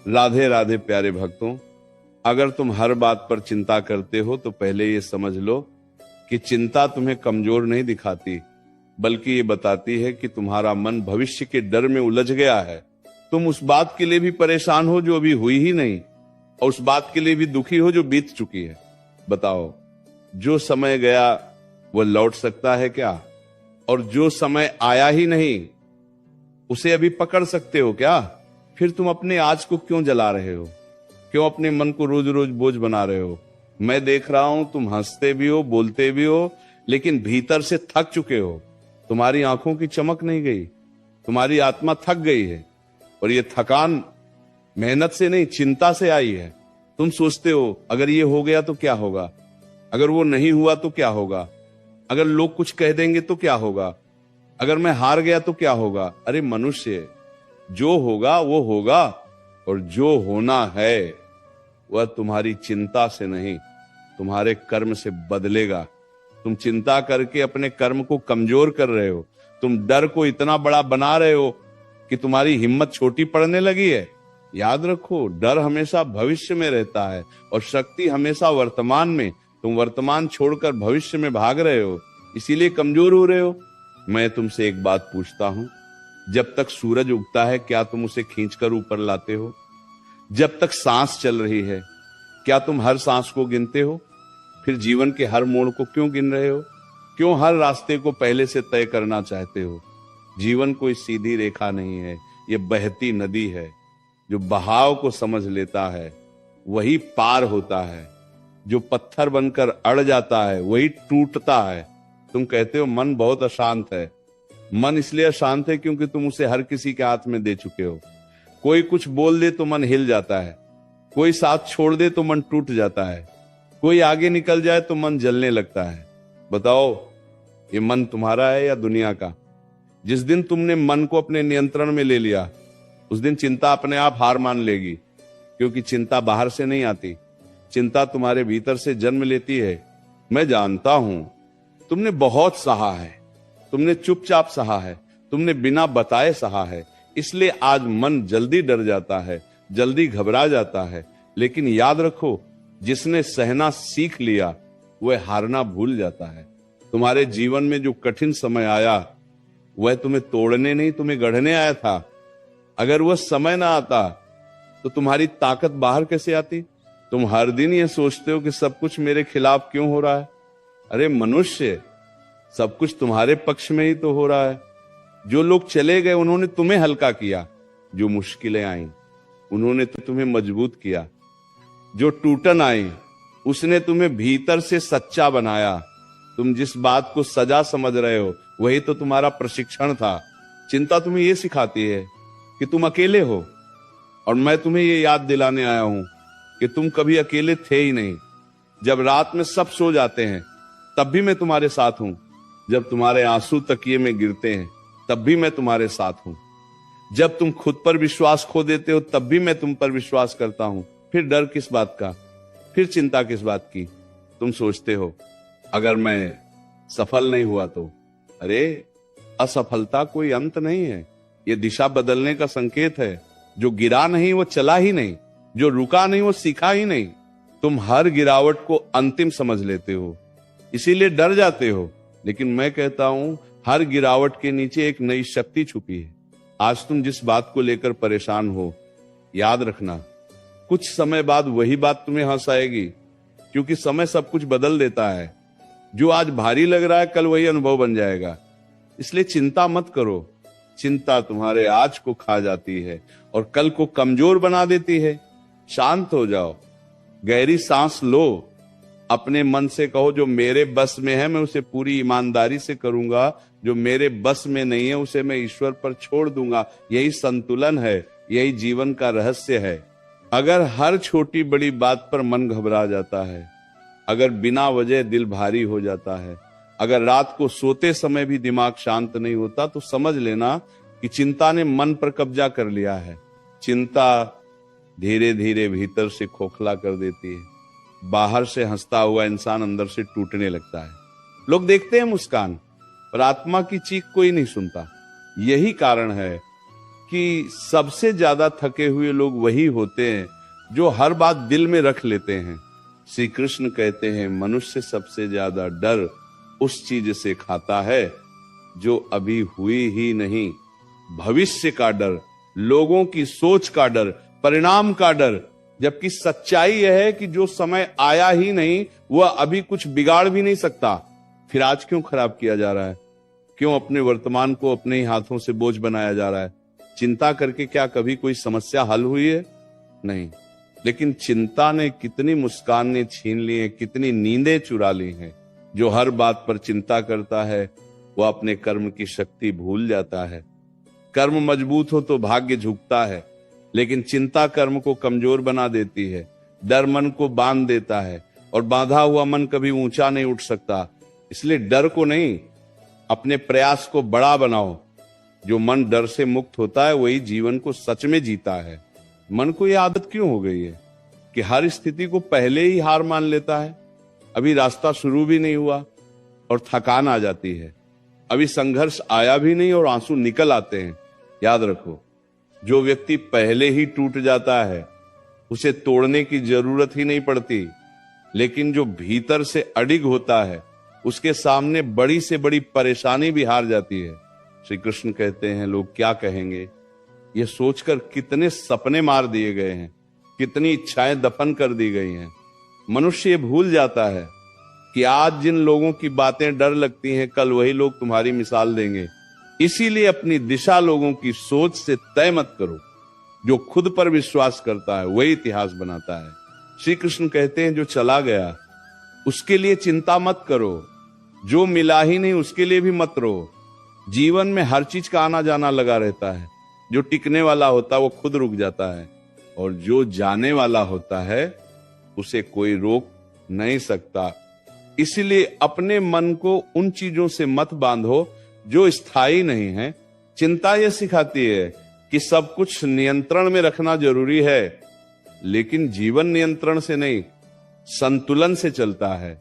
राधे राधे प्यारे भक्तों, अगर तुम हर बात पर चिंता करते हो तो पहले ये समझ लो कि चिंता तुम्हें कमजोर नहीं दिखाती, बल्कि ये बताती है कि तुम्हारा मन भविष्य के डर में उलझ गया है। तुम उस बात के लिए भी परेशान हो जो अभी हुई ही नहीं, और उस बात के लिए भी दुखी हो जो बीत चुकी है। बताओ, जो समय गया वो लौट सकता है क्या? और जो समय आया ही नहीं उसे अभी पकड़ सकते हो क्या? फिर तुम अपने आज को क्यों जला रहे हो? क्यों अपने मन को रोज रोज बोझ बना रहे हो? मैं देख रहा हूं तुम हंसते भी हो, बोलते भी हो, लेकिन भीतर से थक चुके हो। तुम्हारी आंखों की चमक नहीं गई, तुम्हारी आत्मा थक गई है। और ये थकान मेहनत से नहीं, चिंता से आई है। तुम सोचते हो अगर ये हो गया तो क्या होगा, अगर वो नहीं हुआ तो क्या होगा, अगर लोग कुछ कह देंगे तो क्या होगा, अगर मैं हार गया तो क्या होगा। अरे मनुष्य, जो होगा वो होगा, और जो होना है वह तुम्हारी चिंता से नहीं, तुम्हारे कर्म से बदलेगा। तुम चिंता करके अपने कर्म को कमजोर कर रहे हो। तुम डर को इतना बड़ा बना रहे हो कि तुम्हारी हिम्मत छोटी पड़ने लगी है। याद रखो, डर हमेशा भविष्य में रहता है और शक्ति हमेशा वर्तमान में। तुम वर्तमान छोड़कर भविष्य में भाग रहे हो, इसीलिए कमजोर हो रहे हो। मैं तुमसे एक बात पूछता हूं, जब तक सूरज उगता है क्या तुम उसे खींचकर ऊपर लाते हो? जब तक सांस चल रही है क्या तुम हर सांस को गिनते हो? फिर जीवन के हर मोड़ को क्यों गिन रहे हो? क्यों हर रास्ते को पहले से तय करना चाहते हो? जीवन कोई सीधी रेखा नहीं है, ये बहती नदी है। जो बहाव को समझ लेता है वही पार होता है, जो पत्थर बनकर अड़ जाता है वही टूटता है। तुम कहते हो मन बहुत अशांत है। मन इसलिए अशांत है क्योंकि तुम उसे हर किसी के हाथ में दे चुके हो। कोई कुछ बोल दे तो मन हिल जाता है, कोई साथ छोड़ दे तो मन टूट जाता है, कोई आगे निकल जाए तो मन जलने लगता है। बताओ, ये मन तुम्हारा है या दुनिया का? जिस दिन तुमने मन को अपने नियंत्रण में ले लिया उस दिन चिंता अपने आप हार मान लेगी, क्योंकि चिंता बाहर से नहीं आती, चिंता तुम्हारे भीतर से जन्म लेती है। मैं जानता हूं तुमने बहुत सहा है, तुमने चुपचाप सहा है, तुमने बिना बताए सहा है, इसलिए आज मन जल्दी डर जाता है, जल्दी घबरा जाता है। लेकिन याद रखो, जिसने सहना सीख लिया वह हारना भूल जाता है। तुम्हारे जीवन में जो कठिन समय आया वह तुम्हें तोड़ने नहीं, तुम्हें गढ़ने आया था। अगर वह समय ना आता तो तुम्हारी ताकत बाहर कैसे आती? तुम हर दिन ये सोचते हो कि सब कुछ मेरे खिलाफ क्यों हो रहा है। अरे मनुष्य, सब कुछ तुम्हारे पक्ष में ही तो हो रहा है। जो लोग चले गए उन्होंने तुम्हें हल्का किया, जो मुश्किलें आई उन्होंने तो तुम्हें मजबूत किया, जो टूटन आई उसने तुम्हें भीतर से सच्चा बनाया। तुम जिस बात को सजा समझ रहे हो वही तो तुम्हारा प्रशिक्षण था। चिंता तुम्हें यह सिखाती है कि तुम अकेले हो, और मैं तुम्हें ये याद दिलाने आया हूं कि तुम कभी अकेले थे ही नहीं। जब रात में सब सो जाते हैं तब भी मैं तुम्हारे साथ हूं, जब तुम्हारे आंसू तकिए में गिरते हैं तब भी मैं तुम्हारे साथ हूं, जब तुम खुद पर विश्वास खो देते हो तब भी मैं तुम पर विश्वास करता हूं। फिर डर किस बात का, फिर चिंता किस बात की? तुम सोचते हो अगर मैं सफल नहीं हुआ तो? अरे असफलता कोई अंत नहीं है, ये दिशा बदलने का संकेत है। जो गिरा नहीं वो चला ही नहीं, जो रुका नहीं वो सीखा ही नहीं। तुम हर गिरावट को अंतिम समझ लेते हो, इसीलिए डर जाते हो। लेकिन मैं कहता हूं हर गिरावट के नीचे एक नई शक्ति छुपी है। आज तुम जिस बात को लेकर परेशान हो, याद रखना कुछ समय बाद वही बात तुम्हें हंसाएगी, क्योंकि समय सब कुछ बदल देता है। जो आज भारी लग रहा है कल वही अनुभव बन जाएगा। इसलिए चिंता मत करो, चिंता तुम्हारे आज को खा जाती है और कल को कमजोर बना देती है। शांत हो जाओ, गहरी सांस लो, अपने मन से कहो जो मेरे बस में है मैं उसे पूरी ईमानदारी से करूंगा, जो मेरे बस में नहीं है उसे मैं ईश्वर पर छोड़ दूंगा। यही संतुलन है, यही जीवन का रहस्य है। अगर हर छोटी बड़ी बात पर मन घबरा जाता है, अगर बिना वजह दिल भारी हो जाता है, अगर रात को सोते समय भी दिमाग शांत नहीं होता, तो समझ लेना कि चिंता ने मन पर कब्जा कर लिया है। चिंता धीरे धीरे भीतर से खोखला कर देती है। बाहर से हंसता हुआ इंसान अंदर से टूटने लगता है। लोग देखते हैं मुस्कान, पर आत्मा की चीख कोई नहीं सुनता। यही कारण है कि सबसे ज्यादा थके हुए लोग वही होते हैं जो हर बात दिल में रख लेते हैं। श्री कृष्ण कहते हैं मनुष्य सबसे ज्यादा डर उस चीज से खाता है जो अभी हुई ही नहीं। भविष्य का डर, लोगों की सोच का डर, परिणाम का डर, जबकि सच्चाई यह है कि जो समय आया ही नहीं वह अभी कुछ बिगाड़ भी नहीं सकता। फिर आज क्यों खराब किया जा रहा है? क्यों अपने वर्तमान को अपने ही हाथों से बोझ बनाया जा रहा है? चिंता करके क्या कभी कोई समस्या हल हुई है? नहीं। लेकिन चिंता ने कितनी मुस्कानें छीन ली हैं, कितनी नींदें चुरा ली हैं। जो हर बात पर चिंता करता है वह अपने कर्म की शक्ति भूल जाता है। कर्म मजबूत हो तो भाग्य झुकता है, लेकिन चिंता कर्म को कमजोर बना देती है। डर मन को बांध देता है और बांधा हुआ मन कभी ऊंचा नहीं उठ सकता। इसलिए डर को नहीं, अपने प्रयास को बड़ा बनाओ। जो मन डर से मुक्त होता है वही जीवन को सच में जीता है। मन को यह आदत क्यों हो गई है कि हर स्थिति को पहले ही हार मान लेता है? अभी रास्ता शुरू भी नहीं हुआ और थकान आ जाती है। अभी संघर्ष आया भी नहीं और आंसू निकल आते हैं। याद रखो, जो व्यक्ति पहले ही टूट जाता है उसे तोड़ने की जरूरत ही नहीं पड़ती, लेकिन जो भीतर से अडिग होता है उसके सामने बड़ी से बड़ी परेशानी भी हार जाती है। श्री कृष्ण कहते हैं लोग क्या कहेंगे, ये सोचकर कितने सपने मार दिए गए हैं, कितनी इच्छाएं दफन कर दी गई हैं। मनुष्य ये भूल जाता है कि आज जिन लोगों की बातें डर लगती हैं कल वही लोग तुम्हारी मिसाल देंगे। इसीलिए अपनी दिशा लोगों की सोच से तय मत करो। जो खुद पर विश्वास करता है वही इतिहास बनाता है। श्री कृष्ण कहते हैं जो चला गया उसके लिए चिंता मत करो, जो मिला ही नहीं उसके लिए भी मत रो। जीवन में हर चीज का आना जाना लगा रहता है। जो टिकने वाला होता है वो खुद रुक जाता है, और जो जाने वाला होता है उसे कोई रोक नहीं सकता। इसलिए अपने मन को उन चीजों से मत बांधो जो स्थायी नहीं है। चिंता यह सिखाती है कि सब कुछ नियंत्रण में रखना जरूरी है, लेकिन जीवन नियंत्रण से नहीं, संतुलन से चलता है।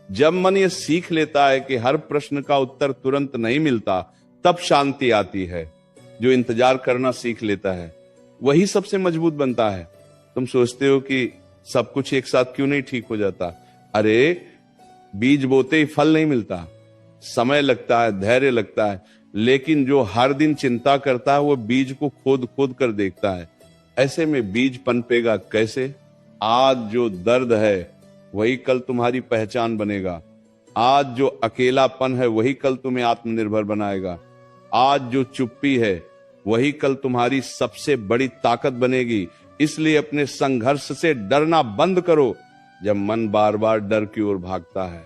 जब मन ये सीख लेता है कि हर प्रश्न का उत्तर तुरंत नहीं मिलता, तब शांति आती है। जो इंतजार करना सीख लेता है वही सबसे मजबूत बनता है। तुम सोचते हो कि सब कुछ एक साथ क्यों नहीं ठीक हो जाता? अरे, बीज बोते ही फल नहीं मिलता, समय लगता है, धैर्य लगता है। लेकिन जो हर दिन चिंता करता है वो बीज को खोद खोद कर देखता है। ऐसे में बीज पनपेगा कैसे? आज जो दर्द है वही कल तुम्हारी पहचान बनेगा। आज जो अकेलापन है वही कल तुम्हें आत्मनिर्भर बनाएगा। आज जो चुप्पी है वही कल तुम्हारी सबसे बड़ी ताकत बनेगी। इसलिए अपने संघर्ष से डरना बंद करो। जब मन बार बार डर की ओर भागता है,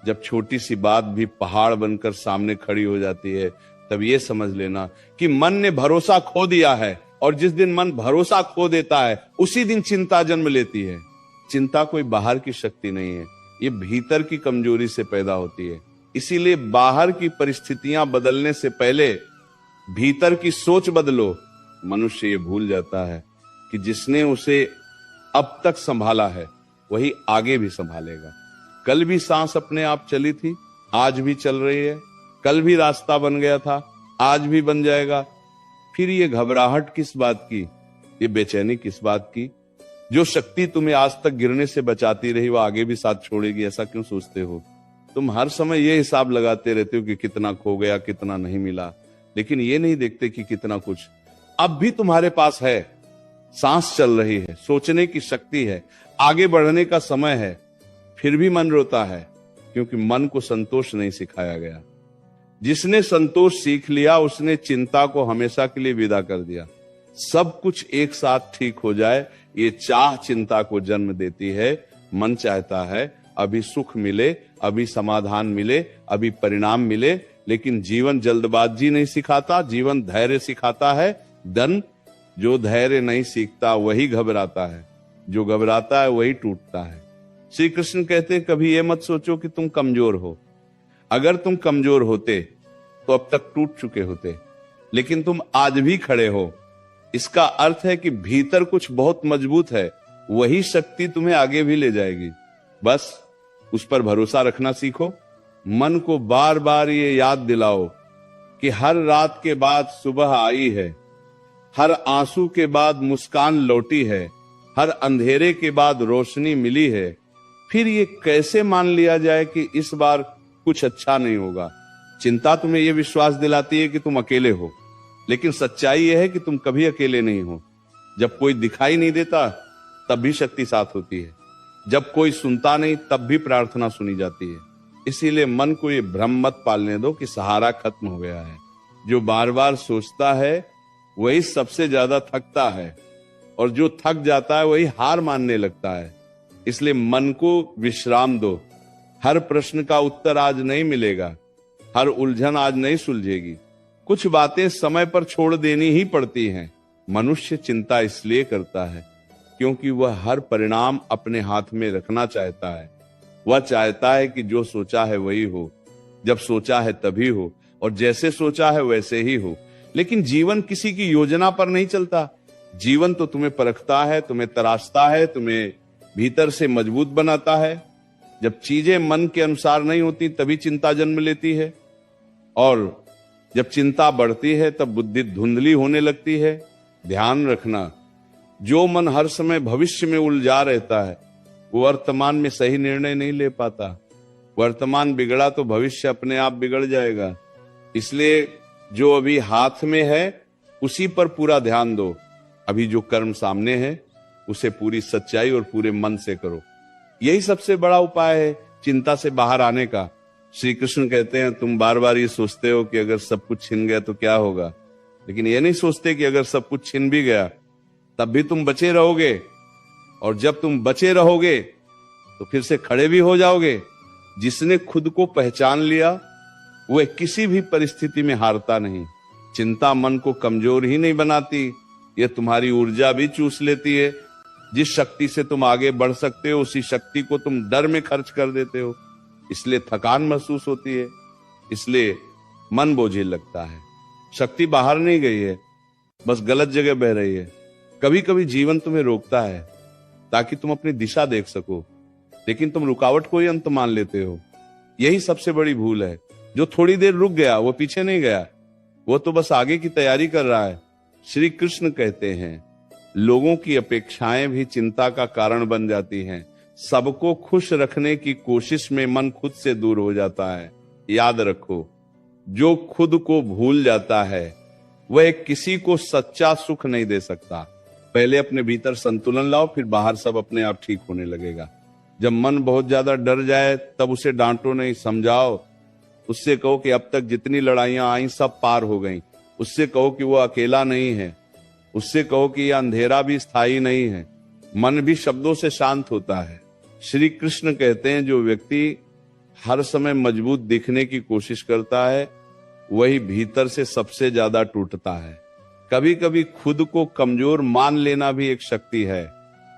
जब छोटी सी बात भी पहाड़ बनकर सामने खड़ी हो जाती है, तब ये समझ लेना कि मन ने भरोसा खो दिया है। और जिस दिन मन भरोसा खो देता है उसी दिन चिंता जन्म लेती है। चिंता कोई बाहर की शक्ति नहीं है, ये भीतर की कमजोरी से पैदा होती है। इसीलिए बाहर की परिस्थितियां बदलने से पहले भीतर की सोच बदलो। मनुष्य ये भूल जाता है कि जिसने उसे अब तक संभाला है वही आगे भी संभालेगा। कल भी सांस अपने आप चली थी, आज भी चल रही है। कल भी रास्ता बन गया था, आज भी बन जाएगा। फिर ये घबराहट किस बात की, ये बेचैनी किस बात की? जो शक्ति तुम्हें आज तक गिरने से बचाती रही वो आगे भी साथ छोड़ेगी, ऐसा क्यों सोचते हो? तुम हर समय ये हिसाब लगाते रहते हो कि कितना खो गया, कितना नहीं मिला, लेकिन ये नहीं देखते कि कितना कुछ अब भी तुम्हारे पास है। सांस चल रही है, सोचने की शक्ति है, आगे बढ़ने का समय है। फिर भी मन रोता है क्योंकि मन को संतोष नहीं सिखाया गया। जिसने संतोष सीख लिया उसने चिंता को हमेशा के लिए विदा कर दिया। सब कुछ एक साथ ठीक हो जाए, ये चाह चिंता को जन्म देती है। मन चाहता है अभी सुख मिले, अभी समाधान मिले, अभी परिणाम मिले, लेकिन जीवन जल्दबाजी नहीं सिखाता, जीवन धैर्य सिखाता है। धन जो धैर्य नहीं सीखता वही घबराता है, जो घबराता है वही टूटता है। श्री कृष्ण कहते हैं कभी ये मत सोचो कि तुम कमजोर हो। अगर तुम कमजोर होते तो अब तक टूट चुके होते, लेकिन तुम आज भी खड़े हो। इसका अर्थ है कि भीतर कुछ बहुत मजबूत है, वही शक्ति तुम्हें आगे भी ले जाएगी। बस उस पर भरोसा रखना सीखो। मन को बार बार ये याद दिलाओ कि हर रात के बाद सुबह आई है। हर आंसू के बाद मुस्कान लौटी है, हर अंधेरे के बाद रोशनी मिली है। फिर ये कैसे मान लिया जाए कि इस बार कुछ अच्छा नहीं होगा? चिंता तुम्हें यह विश्वास दिलाती है कि तुम अकेले हो, लेकिन सच्चाई यह है कि तुम कभी अकेले नहीं हो। जब कोई दिखाई नहीं देता तब भी शक्ति साथ होती है, जब कोई सुनता नहीं तब भी प्रार्थना सुनी जाती है। इसीलिए मन को ये भ्रम मत पालने दो कि सहारा खत्म हो गया है। जो बार बार सोचता है वही सबसे ज्यादा थकता है, और जो थक जाता है वही हार मानने लगता है। इसलिए मन को विश्राम दो। हर प्रश्न का उत्तर आज नहीं मिलेगा, हर उलझन आज नहीं सुलझेगी। कुछ बातें समय पर छोड़ देनी ही पड़ती हैं। मनुष्य चिंता इसलिए करता है क्योंकि वह हर परिणाम अपने हाथ में रखना चाहता है। वह चाहता है कि जो सोचा है वही हो, जब सोचा है तभी हो, और जैसे सोचा है वैसे ही हो। लेकिन जीवन किसी की योजना पर नहीं चलता। जीवन तो तुम्हें परखता है, तुम्हें तराशता है, तुम्हें भीतर से मजबूत बनाता है। जब चीजें मन के अनुसार नहीं होती तभी चिंता जन्म लेती है, और जब चिंता बढ़ती है तब बुद्धि धुंधली होने लगती है। ध्यान रखना, जो मन हर समय भविष्य में उलझा रहता है वो वर्तमान में सही निर्णय नहीं ले पाता। वर्तमान बिगड़ा तो भविष्य अपने आप बिगड़ जाएगा। इसलिए जो अभी हाथ में है उसी पर पूरा ध्यान दो। अभी जो कर्म सामने है उसे पूरी सच्चाई और पूरे मन से करो। यही सबसे बड़ा उपाय है चिंता से बाहर आने का। श्री कृष्ण कहते हैं, तुम बार बार ये सोचते हो कि अगर सब कुछ छिन गया तो क्या होगा, लेकिन ये नहीं सोचते कि अगर सब कुछ छिन भी गया तब भी तुम बचे रहोगे, और जब तुम बचे रहोगे तो फिर से खड़े भी हो जाओगे। जिसने खुद को पहचान लिया वह किसी भी परिस्थिति में हारता नहीं। चिंता मन को कमजोर ही नहीं बनाती, यह तुम्हारी ऊर्जा भी चूस लेती है। जिस शक्ति से तुम आगे बढ़ सकते हो उसी शक्ति को तुम डर में खर्च कर देते हो, इसलिए थकान महसूस होती है, इसलिए मन बोझिल लगता है। शक्ति बाहर नहीं गई है, बस गलत जगह बह रही है। कभी कभी जीवन तुम्हें रोकता है ताकि तुम अपनी दिशा देख सको, लेकिन तुम रुकावट को ही अंत मान लेते हो। यही सबसे बड़ी भूल है। जो थोड़ी देर रुक गया वो पीछे नहीं गया, वो तो बस आगे की तैयारी कर रहा है। श्री कृष्ण कहते हैं, लोगों की अपेक्षाएं भी चिंता का कारण बन जाती हैं। सबको खुश रखने की कोशिश में मन खुद से दूर हो जाता है। याद रखो, जो खुद को भूल जाता है वह किसी को सच्चा सुख नहीं दे सकता। पहले अपने भीतर संतुलन लाओ, फिर बाहर सब अपने आप ठीक होने लगेगा। जब मन बहुत ज्यादा डर जाए तब उसे डांटो नहीं, समझाओ। उससे कहो कि अब तक जितनी लड़ाइयां आई सब पार हो गईं। उससे कहो कि वो अकेला नहीं है। उससे कहो कि यह अंधेरा भी स्थायी नहीं है। मन भी शब्दों से शांत होता है। श्री कृष्ण कहते हैं, जो व्यक्ति हर समय मजबूत दिखने की कोशिश करता है वही भीतर से सबसे ज्यादा टूटता है। कभी कभी खुद को कमजोर मान लेना भी एक शक्ति है।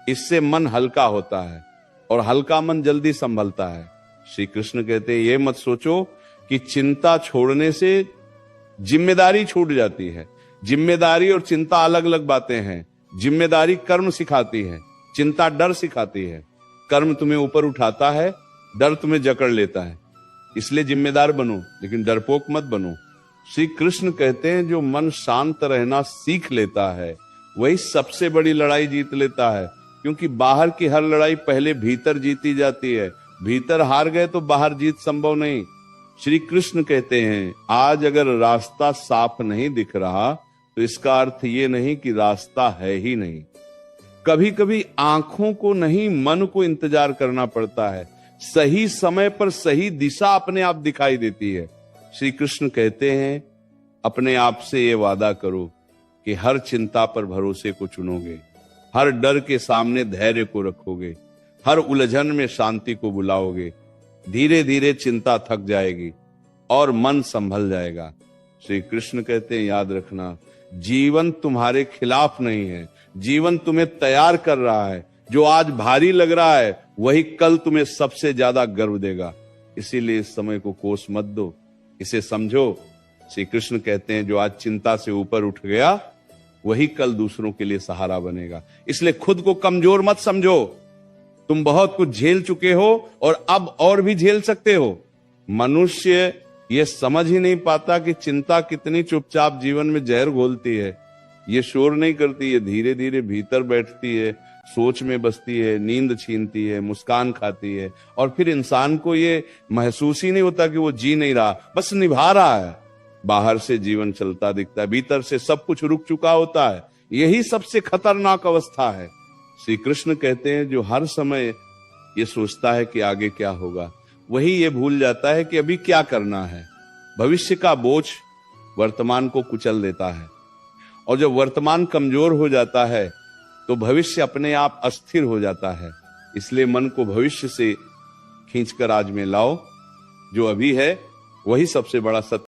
इससे मन हल्का होता है, और हल्का मन जल्दी संभलता है। श्री कृष्ण कहते हैं, ये मत सोचो कि चिंता छोड़ने से जिम्मेदारी छूट जाती है। जिम्मेदारी और चिंता अलग अलग बातें हैं। जिम्मेदारी कर्म सिखाती है, चिंता डर सिखाती है। कर्म तुम्हें ऊपर उठाता है, डर तुम्हें जकड़ लेता है। इसलिए जिम्मेदार बनो, लेकिन डरपोक मत बनो। श्री कृष्ण कहते हैं, जो मन शांत रहना सीख लेता है वही सबसे बड़ी लड़ाई जीत लेता है। क्योंकि बाहर की हर लड़ाई पहले भीतर जीती जाती है। भीतर हार गए तो बाहर जीत संभव नहीं। श्री कृष्ण कहते हैं, आज अगर रास्ता साफ नहीं दिख रहा तो इसका अर्थ ये नहीं कि रास्ता है ही नहीं। कभी कभी आंखों को नहीं, मन को इंतजार करना पड़ता है। सही समय पर सही दिशा अपने आप दिखाई देती है। श्री कृष्ण कहते हैं, अपने आप से ये वादा करो कि हर चिंता पर भरोसे को चुनोगे, हर डर के सामने धैर्य को रखोगे, हर उलझन में शांति को बुलाओगे। धीरे धीरे चिंता थक जाएगी और मन संभल जाएगा। श्री कृष्ण कहते हैं, याद रखना, जीवन तुम्हारे खिलाफ नहीं है, जीवन तुम्हें तैयार कर रहा है। जो आज भारी लग रहा है वही कल तुम्हें सबसे ज्यादा गर्व देगा। इसीलिए इस समय को कोस मत दो, इसे समझो। श्री कृष्ण कहते हैं, जो आज चिंता से ऊपर उठ गया वही कल दूसरों के लिए सहारा बनेगा। इसलिए खुद को कमजोर मत समझो। तुम बहुत कुछ झेल चुके हो और अब और भी झेल सकते हो। मनुष्य ये समझ ही नहीं पाता कि चिंता कितनी चुपचाप जीवन में जहर घोलती है। ये शोर नहीं करती, ये धीरे धीरे भीतर बैठती है, सोच में बसती है, नींद छीनती है, मुस्कान खाती है, और फिर इंसान को ये महसूस ही नहीं होता कि वो जी नहीं रहा, बस निभा रहा है। बाहर से जीवन चलता दिखता है, भीतर से सब कुछ रुक चुका होता है। यही सबसे खतरनाक अवस्था है। श्री कृष्ण कहते हैं जो हर समय ये सोचता है कि आगे क्या होगा, वही ये भूल जाता है कि अभी क्या करना है। भविष्य का बोझ वर्तमान को कुचल देता है, और जब वर्तमान कमजोर हो जाता है तो भविष्य अपने आप अस्थिर हो जाता है। इसलिए मन को भविष्य से खींचकर आज में लाओ, जो अभी है वही सबसे बड़ा सत्य